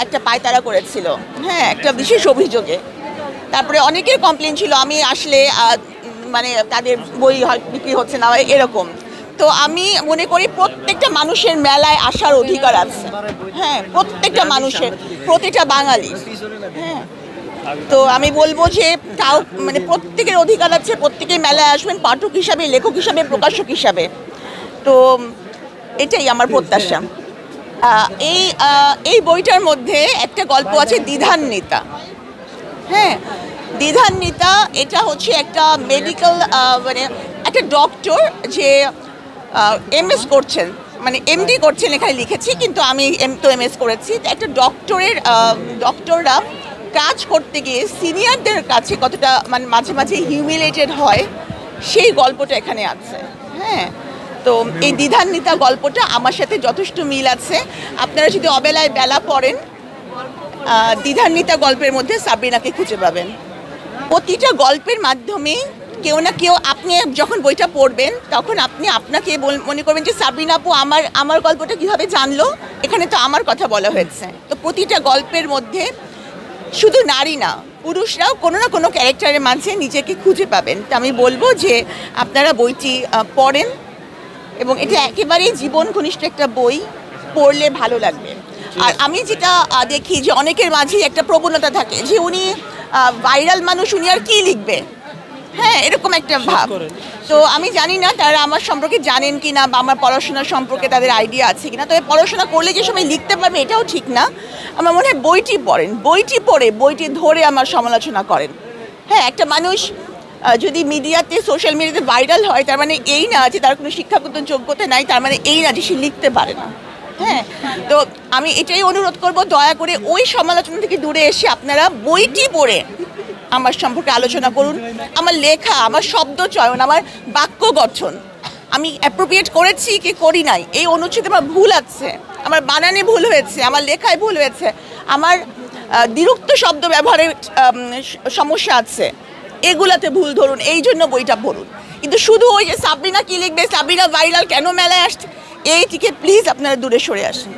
একটা পায়তারা করেছিল, হ্যাঁ, একটা বিশেষ অভিযোগে। তারপরে অনেকের কমপ্লেন ছিল আমি আসলে মানে তাদের বই বিক্রি হচ্ছে না এরকম। তো আমি মনে করি প্রত্যেকটা মানুষের মেলায় আসার অধিকার আছে, হ্যাঁ, প্রত্যেকটা মানুষের, প্রতিটা বাঙালি, হ্যাঁ। তো আমি বলবো যে তাও মানে প্রত্যেকের অধিকার আছে, প্রত্যেকেই মেলায় আসবেন পাঠক হিসাবে, লেখক হিসাবে, প্রকাশক হিসাবে। তো এটাই আমার প্রত্যাশা। এই বইটার মধ্যে একটা গল্প আছে দ্বিধান্বিতা, হ্যাঁ। দ্বিধান্বিতা এটা হচ্ছে একটা মেডিকেল মানে একটা ডক্টর যে এমএস করছেন, মানে এমডি করছেন এখানে লিখেছি, কিন্তু আমি এমএস করেছি। একটা ডক্টররা কাজ করতে গিয়ে সিনিয়রদের কাছে কতটা মানে মাঝে মাঝে হিউমিলেটেড হয়, সেই গল্পটা এখানে আছে, হ্যাঁ। তো এই দ্বিধান্বিতা গল্পটা আমার সাথে যথেষ্ট মিল আছে। আপনারা যদি অবেলায় বেলা পড়েন, দ্বিধান্বিতা গল্পের মধ্যে সাবরিনাকে খুঁজে পাবেন। প্রতিটা গল্পের মাধ্যমে কেউ না কেউ, আপনি যখন বইটা পড়বেন তখন আপনি আপনাকে মনে করবেন যে সাবরিনা আপু আমার গল্পটা কীভাবে জানলো, এখানে তো আমার কথা বলা হয়েছে। তো প্রতিটা গল্পের মধ্যে শুধু নারী না, পুরুষরাও কোনো না কোনো ক্যারেক্টারের মাঝে নিজেকে খুঁজে পাবেন। তো আমি বলবো যে আপনারা বইটি পড়েন, এবং এটা একেবারেই জীবন ঘনিষ্ঠ একটা বই, পড়লে ভালো লাগবে। আর আমি যেটা দেখি যে অনেকের মাঝেই একটা প্রবণতা থাকে যে উনি ভাইরাল মানুষ, উনি আর কি লিখবে, হ্যাঁ, এরকম একটা ভাব। তো আমি জানি না তারা আমার সম্পর্কে জানেন কি না, বা আমার পড়াশোনা সম্পর্কে তাদের আইডিয়া আছে কিনা। তবে পড়াশোনা করলে যে সময় লিখতে পারবে এটাও ঠিক না। আমার মনে হয় বইটি পড়েন, বইটি পড়ে বইটি ধরে আমার সমালোচনা করেন। হ্যাঁ, একটা মানুষ যদি মিডিয়াতে, সোশ্যাল মিডিয়াতে ভাইরাল হয়, তার মানে এই না যে তার কোনো শিক্ষাগত যোগ্যতা নাই, তার মানে এই না যে সে লিখতে পারে না, হ্যাঁ। তো আমি এটাই অনুরোধ করব, দয়া করে ওই সমালোচনা থেকে দূরে এসে আপনারা বইটি পড়ে আমার সম্পর্কে আলোচনা করুন। আমার লেখা, আমার শব্দ চয়ন, আমার বাক্য গঠন আমি অ্যাপ্রোপ্রিয়েট করেছি কি করি নাই, এই অনুচ্ছেদে আমার ভুল আছে, আমার বানানে ভুল হয়েছে, আমার লেখায় ভুল হয়েছে, আমার দ্বিরুক্ত শব্দ ব্যবহারের সমস্যা আছে, এগুলাতে ভুল ধরুন, এই জন্য বইটা পড়ুন। কিন্তু শুধু ওই যে সাবরিনা কি লিখবে, সাবরিনা ভাইরাল কেন মেলায় আসছে, এইটিকে প্লিজ আপনারা দূরে সরে আসুন।